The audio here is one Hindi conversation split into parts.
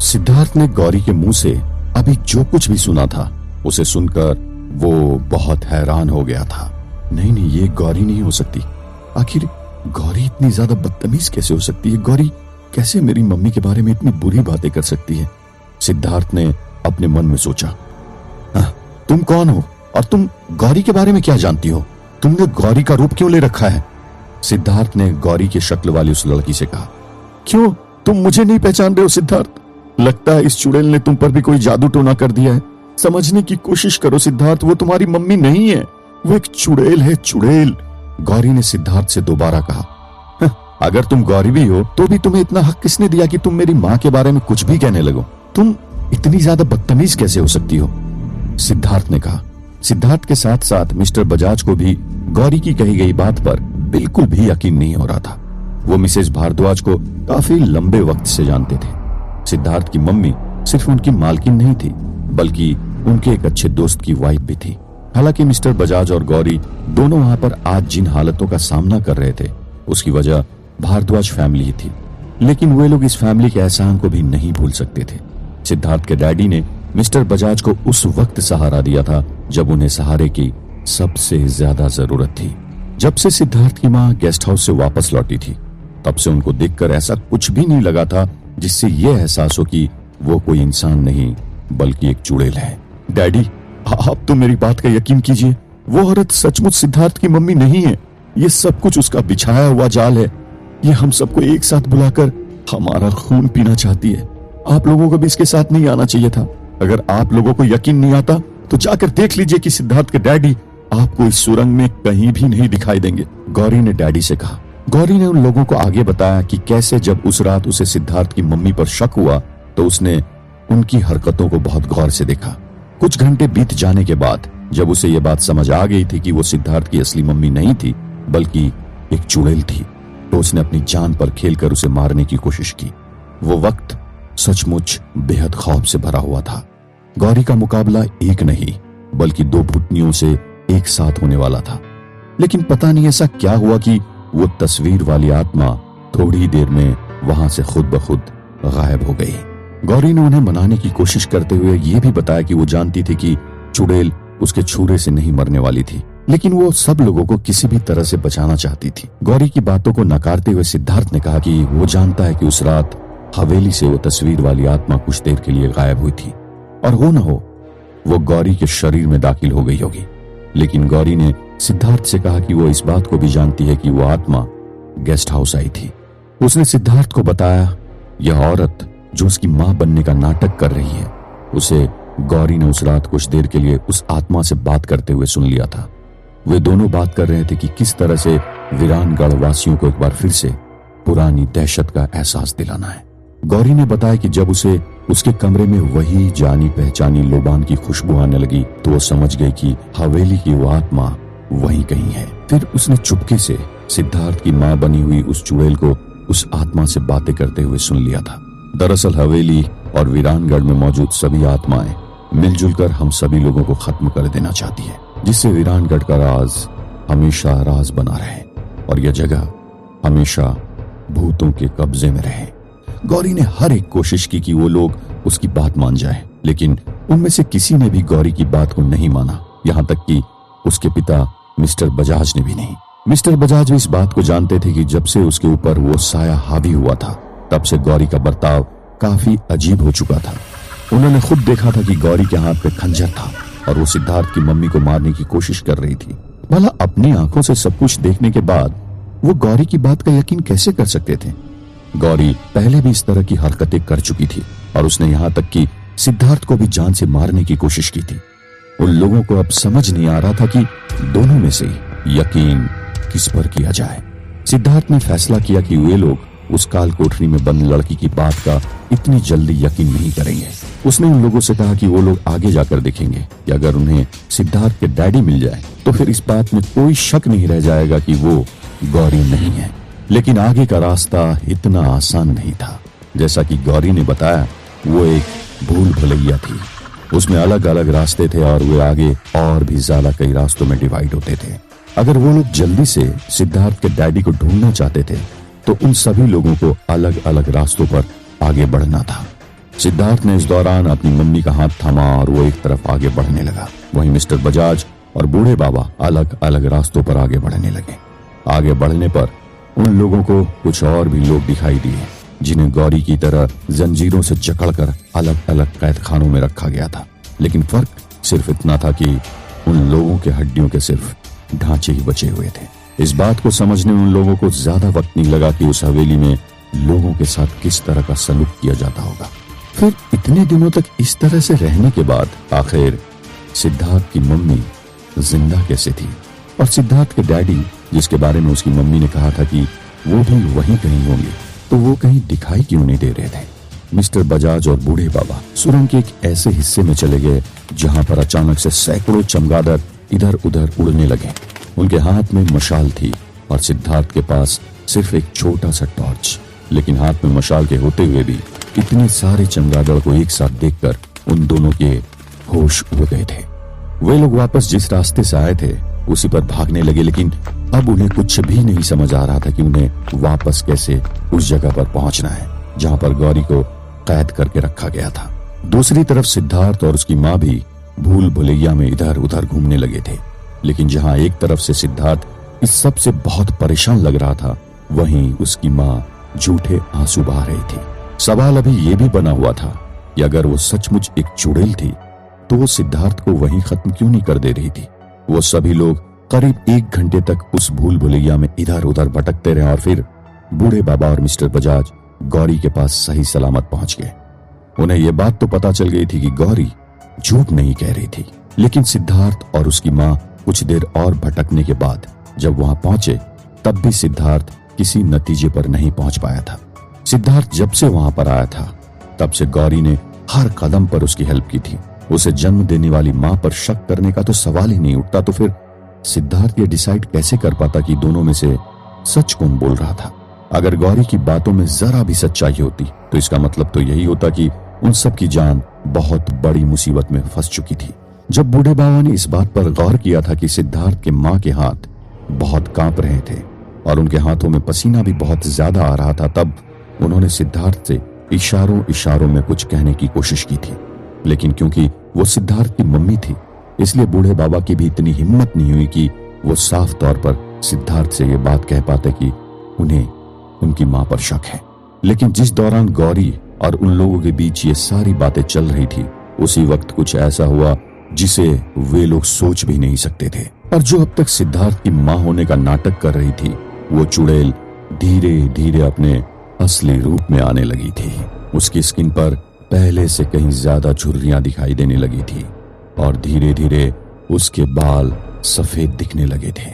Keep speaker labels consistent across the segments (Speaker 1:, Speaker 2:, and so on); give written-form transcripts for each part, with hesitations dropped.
Speaker 1: सिद्धार्थ ने गौरी के मुंह से अभी जो कुछ भी सुना था उसे सुनकर वो बहुत हैरान हो गया था। नहीं, ये गौरी नहीं हो सकती। आखिर गौरी इतनी ज्यादा बदतमीज कैसे हो सकती है? गौरी कैसे मेरी मम्मी के बारे में इतनी बुरी बातें कर सकती है? सिद्धार्थ ने अपने मन में सोचा। तुम कौन हो और तुम गौरी के बारे में क्या जानती हो? तुमने गौरी का रूप क्यों ले रखा है? सिद्धार्थ ने गौरी की शक्ल वाली उस लड़की से कहा। क्यों, तुम मुझे नहीं पहचान रहे हो सिद्धार्थ? लगता है इस चुड़ैल ने तुम पर भी कोई जादू टोना कर दिया है। समझने की कोशिश करो सिद्धार्थ, वो तुम्हारी मम्मी नहीं है, वो एक चुड़ैल है, चुड़ैल। गौरी ने सिद्धार्थ से दोबारा कहा। अगर तुम गौरी भी हो तो भी तुम्हें इतना हक किसने दिया कि तुम मेरी माँ के बारे में कुछ भी कहने लगो? तुम इतनी ज्यादा बदतमीज कैसे हो सकती हो? सिद्धार्थ ने कहा। सिद्धार्थ के साथ साथ मिस्टर बजाज को भी गौरी की कही गई बात पर बिल्कुल भी यकीन नहीं हो रहा था। वो मिसेस भारद्वाज को काफी लंबे वक्त से जानते थे। सिद्धार्थ की मम्मी सिर्फ उनकी मालकिन नहीं थी बल्कि उनके एक अच्छे दोस्त की वाइफ भी थी। हालांकि मिस्टर बजाज और गौरी दोनों वहां पर आज जिन हालातों का सामना कर रहे थे उसकी वजह भारद्वाज फैमिली ही थी, लेकिन वे लोग इस फैमिली के एहसान को भी नहीं भूल सकते थे। सिद्धार्थ के डैडी ने मिस्टर बजाज को उस वक्त सहारा दिया था जब उन्हें सहारे की सबसे ज्यादा जरूरत थी। जब से सिद्धार्थ की माँ गेस्ट हाउस से वापस लौटी थी तब से उनको देखकर ऐसा कुछ भी नहीं लगा था जिससे यह एहसास हो कि वो कोई इंसान नहीं बल्कि एक चुड़ैल है। डैडी, आप तो मेरी बात का यकीन कीजिए, वो औरत सचमुच सिद्धार्थ की मम्मी नहीं है। ये सब कुछ उसका बिछाया हुआ जाल है। ये हम सबको एक साथ बुलाकर हमारा खून पीना चाहती है। आप लोगों को भी इसके साथ नहीं आना चाहिए था। अगर आप लोगों को यकीन नहीं आता तो जाकर देख लीजिए कि सिद्धार्थ के डैडी आपको इस सुरंग में कहीं भी नहीं दिखाई देंगे, गौरी ने डैडी से कहा। गौरी ने उन लोगों को आगे बताया कि कैसे जब उस रात उसे सिद्धार्थ की मम्मी पर शक हुआ तो उसने उनकी हरकतों को बहुत गौर से देखा। कुछ घंटे बीत जाने के बाद जब उसे यह बात समझ आ गई थी कि वो सिद्धार्थ की असली मम्मी नहीं थी बल्कि एक चुड़ैल थी, तो उसने अपनी जान पर खेलकर उसे मारने की कोशिश की। वो वक्त सचमुच बेहद खौफ से भरा हुआ था। गौरी का मुकाबला एक नहीं बल्कि दो भुटनियों से एक साथ होने वाला था, लेकिन पता नहीं ऐसा क्या हुआ कि वो तस्वीर वाली आत्मा थोड़ी देर में वहां से खुद ब खुद गायब हो गई। गौरी ने उन्हें मनाने की कोशिश करते हुए ये भी बताया कि वो जानती थी कि चुड़ैल उसके छुरे से नहीं मरने वाली थी, लेकिन वो सब लोगों को किसी भी तरह से बचाना चाहती थी। गौरी की बातों को नकारते हुए सिद्धार्थ ने कहा कि वो जानता है कि उस रात हवेली से वो तस्वीर वाली आत्मा कुछ देर के लिए गायब हुई थी और हो न हो वो गौरी के शरीर में दाखिल हो गई होगी। लेकिन गौरी ने सिद्धार्थ से कहा कि वो इस बात को भी जानती है कि वो आत्मा गेस्ट हाउस आई थी। उसने सिद्धार्थ को बताया यह औरत जो उसकी मां बनने का नाटक कर रही है, उसे गौरी ने उस रात कुछ देर के लिए उस आत्मा से बात करते हुए सुन लिया था। वे दोनों बात कर रहे थे कि किस तरह से वीरानगढ़ वासियों को एक बार फिर से पुरानी दहशत का एहसास दिलाना है। गौरी ने बताया कि जब उसे उसके कमरे में वही जानी पहचानी लोबान की खुशबू आने लगी तो वो समझ गई कि हवेली की वो आत्मा वहीं कहीं है। फिर उसने चुपके से सिद्धार्थ की मां बनी हुई उस चुड़ैल को उस आत्मा से बातें करते हुए सुन लिया था। दरअसल हवेली और वीरानगढ़ में मौजूद सभी आत्माएं मिलजुल कर हम सभी लोगों को खत्म कर देना चाहती है, जिससे वीरानगढ़ का राज हमेशा राज बना रहे और यह जगह हमेशा भूतों के कब्जे में रहे। गौरी ने हर एक कोशिश की कि वो लोग उसकी बात मान जाएं, लेकिन उनमें से किसी ने भी गौरी की बात को नहीं माना, यहाँ तक कि उसके पिता मिस्टर बजाज ने भी नहीं। मिस्टर बजाज भी इस बात को जानते थे कि जब से उसके ऊपर वो साया हावी हुआ था तब से गौरी का बर्ताव काफी अजीब हो चुका था। उन्होंने खुद देखा था कि गौरी के हाथ पे खंजर था और वो सिद्धार्थ की मम्मी को मारने की कोशिश कर रही थी। भला अपनी आंखों से सब कुछ देखने के बाद वो गौरी की बात का यकीन कैसे कर सकते थे? गौरी पहले भी इस तरह की हरकतें कर चुकी थी और उसने यहाँ तक कि सिद्धार्थ को भी जान से मारने की कोशिश की थी। उन लोगों को अब समझ नहीं आ रहा था कि दोनों में से यकीन किस पर किया जाए। सिद्धार्थ ने फैसला किया कि वे लोग उस काल कोठरी में बंद लड़की की बात का इतनी जल्दी यकीन नहीं करेंगे। उसने उन लोगों से कहा कि वो लोग आगे जाकर देखेंगे कि अगर उन्हें सिद्धार्थ के डैडी मिल जाए तो फिर इस बात में कोई शक नहीं रह जाएगा कि वो गौरी नहीं है। लेकिन आगे का रास्ता इतना आसान नहीं था। जैसा कि गौरी ने बताया, वो एक भूल भुलैया थी। उसमें अलग अलग रास्ते थे और वे आगे और भी ज्यादा कई रास्तों में डिवाइड होते थे। अगर वो लोग जल्दी से सिद्धार्थ के डैडी को ढूंढना चाहते थे तो उन सभी लोगों को अलग अलग रास्तों पर आगे बढ़ना था। सिद्धार्थ ने इस दौरान अपनी मम्मी का हाथ थामा और वो एक तरफ आगे बढ़ने लगा। वहीं मिस्टर बजाज और बूढ़े बाबा अलग अलग रास्तों पर आगे बढ़ने लगे। आगे बढ़ने पर उन लोगों को कुछ और भी लोग दिखाई दिए जिन्हें गौरी की तरह जंजीरों से जकड़कर अलग अलग कैद खानों में रखा गया था। लेकिन फर्क सिर्फ इतना था कि उन लोगों के हड्डियों के सिर्फ ढांचे ही बचे हुए थे। इस बात को समझने में उन लोगों को ज्यादा वक्त नहीं लगा कि उस हवेली में लोगों के साथ किस तरह का सलूक किया जाता होगा। फिर इतने दिनों तक इस तरह से रहने के बाद आखिर सिद्धार्थ की मम्मी जिंदा कैसे थी? और सिद्धार्थ के डैडी, जिसके बारे में उसकी मम्मी ने कहा था कि वो भी वहीं कहीं होंगे, तो वो कहीं दिखाई क्यों नहीं दे रहे थे? मिस्टर बजाज और बूढ़े बाबा सुरंग के एक ऐसे हिस्से में चले गए जहां पर अचानक से सैकड़ों चमगादड़ इधर उधर उड़ने लगे। उनके हाथ में मशाल थी और सिद्धार्थ के पास सिर्फ एक छोटा सा टॉर्च। लेकिन हाथ में मशाल के होते हुए भी इतने सारे चमगादड़ को एक साथ देखकर उन दोनों के होश उड़ गए थे। वे लोग वापस जिस रास्ते से आए थे उसी पर भागने लगे, लेकिन अब उन्हें कुछ भी नहीं समझ आ रहा था कि उन्हें वापस कैसे उस जगह पर पहुंचना है जहां पर गौरी को कैद करके रखा गया था। दूसरी तरफ सिद्धार्थ और उसकी माँ भी भूल भुलैया में इधर उधर घूमने लगे थे। लेकिन जहां एक तरफ से सिद्धार्थ इस सब से बहुत परेशान लग रहा था, वहीं उसकी माँ झूठे आंसू बहा रही थी। सवाल अभी ये भी बना हुआ था कि अगर वो सचमुच एक चुड़ैल थी तो वो सिद्धार्थ को वहीं खत्म क्यों नहीं कर दे रही थी? वो सभी लोग करीब 1 घंटे तक उस भूल भुलैया में इधर उधर भटकते रहे और फिर बूढ़े बाबा और मिस्टर बजाज गौरी के पास सही सलामत पहुंच गए। उन्हें यह बात तो पता चल गई थी कि गौरी झूठ नहीं कह रही थी। लेकिन सिद्धार्थ और उसकी माँ कुछ देर और भटकने के बाद जब वहां पहुंचे तब भी सिद्धार्थ किसी नतीजे पर नहीं पहुंच पाया था। सिद्धार्थ जब से वहां पर आया था तब से गौरी ने हर कदम पर उसकी हेल्प की थी। उसे जन्म देने वाली माँ पर शक करने का तो सवाल ही नहीं उठता, तो फिर सिद्धार्थ ये डिसाइड कैसे कर पाता कि दोनों में से सच कौन बोल रहा था? अगर गौरी की बातों में जरा भी सच्चाई होती तो इसका मतलब तो यही होता कि उन सब की जान बहुत बड़ी मुसीबत में फंस चुकी थी। जब बूढ़े बाबा ने इस बात पर गौर किया था कि सिद्धार्थ के माँ के हाथ बहुत कांप रहे थे और उनके हाथों में पसीना भी बहुत ज्यादा आ रहा था, तब उन्होंने सिद्धार्थ से इशारों इशारों में कुछ कहने की कोशिश की थी। लेकिन क्योंकि वो सिद्धार्थ की मम्मी थी, इसलिए बूढ़े बाबा की भी इतनी हिम्मत नहीं हुई कि वो साफ तौर पर सिद्धार्थ से ये बात कह पाते कि उन्हें उनकी माँ पर शक है। लेकिन जिस दौरान गौरी और उन लोगों के बीच ये सारी बातें चल रही थी, उसी वक्त कुछ ऐसा हुआ जिसे वे लोग सोच भी नहीं सकते थे। और जो अब तक सिद्धार्थ की माँ होने का नाटक कर रही थी, वो चुड़ैल धीरे धीरे अपने असली रूप में आने लगी थी। उसकी स्किन पर पहले से कहीं ज्यादा झुर्रियां दिखाई देने लगी थी और धीरे धीरे उसके बाल सफेद दिखने लगे थे।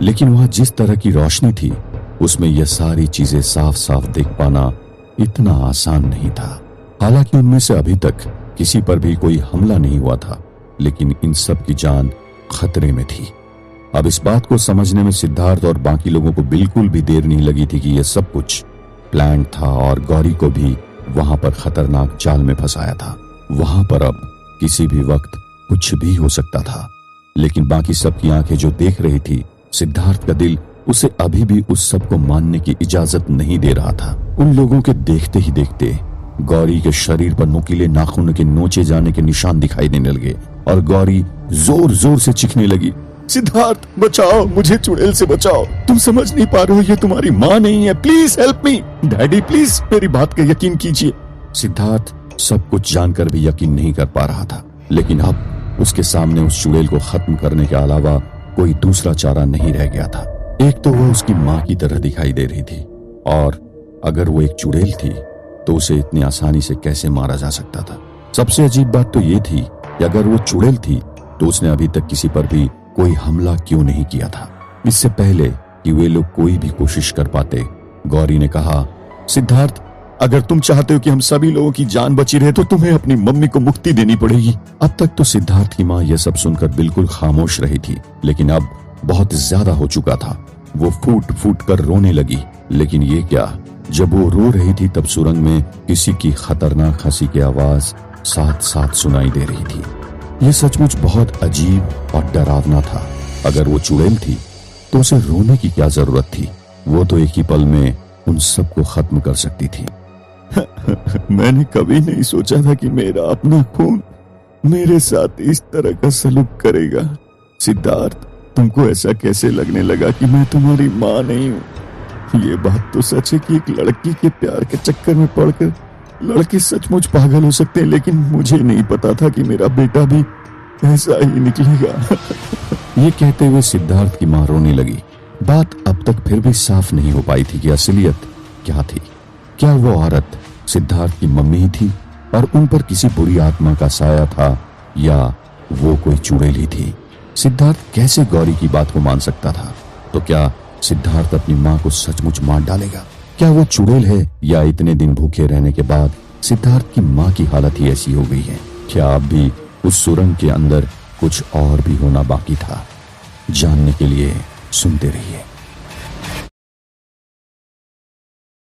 Speaker 1: लेकिन वहां जिस तरह की रोशनी थी उसमें यह सारी चीजें साफ साफ देख पाना इतना आसान नहीं था। हालांकि उनमें से अभी तक किसी पर भी कोई हमला नहीं हुआ था, लेकिन इन सब की जान खतरे में थी। अब इस बात को समझने में सिद्धार्थ और बाकी लोगों को बिल्कुल भी देर नहीं लगी थी कि यह सब कुछ प्लान था और गौरी को भी वहां पर खतरनाक जाल में फंसाया था। वहां पर अब किसी भी वक्त कुछ भी हो सकता था। लेकिन बाकी सबकी आंखें जो देख रही थी, सिद्धार्थ का दिल उसे अभी भी उस सब को मानने की इजाजत नहीं दे रहा था। उन लोगों के देखते ही देखते गौरी के शरीर पर नुकीले नाखून के नोचे जाने के निशान दिखाई देने लगे और गौरी जोर जोर से चीखने लगी, सिद्धार्थ बचाओ, मुझे चुड़ैल से बचाओ, तुम समझ नहीं पा रहे हो, ये तुम्हारी माँ नहीं है, please help me, daddy please मेरी बात का यकीन कीजिए। सिद्धार्थ सब कुछ जानकर भी यकीन नहीं कर पा रहा था, लेकिन अब उसके सामने उस चुड़ैल को खत्म करने के अलावा कोई दूसरा चारा नहीं रह गया था। एक तो वो उसकी माँ की तरह दिखाई दे रही थी, और अगर वो एक चुड़ैल थी तो उसे इतनी आसानी से कैसे मारा जा सकता था? सबसे अजीब बात तो ये थी कि अगर वो चुड़ैल थी तो उसने अभी तक किसी पर भी कोई हमला क्यों नहीं किया था? इससे पहले कि वे लोग कोई भी कोशिश कर पाते, गौरी ने कहा, सिद्धार्थ अगर तुम चाहते हो कि हम सभी लोगों की जान बची रहे तो तुम्हें अपनी मम्मी को मुक्ति देनी पड़ेगी। अब तक तो सिद्धार्थ की माँ यह सब सुनकर बिल्कुल खामोश रही थी, लेकिन अब बहुत ज्यादा हो चुका था। वो फूट फूट कर रोने लगी। लेकिन ये क्या, जब वो रो रही थी तब सुरंग में किसी की खतरनाक हंसी की आवाज साथ साथ सुनाई दे रही थी। ये सचमुच बहुत अजीब और डरावना था। अगर वो चुड़ैल थी तो उसे रोने की क्या जरूरत थी? वो तो एक ही पल में उन सबको खत्म कर सकती थी। मैंने कभी नहीं सोचा था कि मेरा अपना खून मेरे साथ इस तरह का सलूक करेगा। सिद्धार्थ, तुमको ऐसा कैसे लगने लगा कि मैं तुम्हारी माँ नहीं हूँ? ये बात तो सच है कि एक लड़की के प्यार के चक्कर में पड़कर लड़के सचमुच पागल हो सकते हैं, लेकिन मुझे नहीं पता था कि मेरा बेटा भी ऐसा ही निकलेगा। ये कहते हुए सिद्धार्थ की मां रोने लगी। बात अब तक फिर भी साफ नहीं हो पाई थी कि असलियत क्या थी। क्या वो औरत सिद्धार्थ की मम्मी ही थी और उन पर किसी बुरी आत्मा का साया था, या वो कोई चुड़ैल ही थी? सिद्धार्थ कैसे गौरी की बात को मान सकता था? तो क्या सिद्धार्थ अपनी मां को सचमुच मार डालेगा? क्या वो चुड़ैल है, या इतने दिन भूखे रहने के बाद सिद्धार्थ की मां की हालत ही ऐसी हो गई है? क्या अब भी उस सुरंग के अंदर कुछ और भी होना बाकी था? जानने के लिए सुनते रहिए।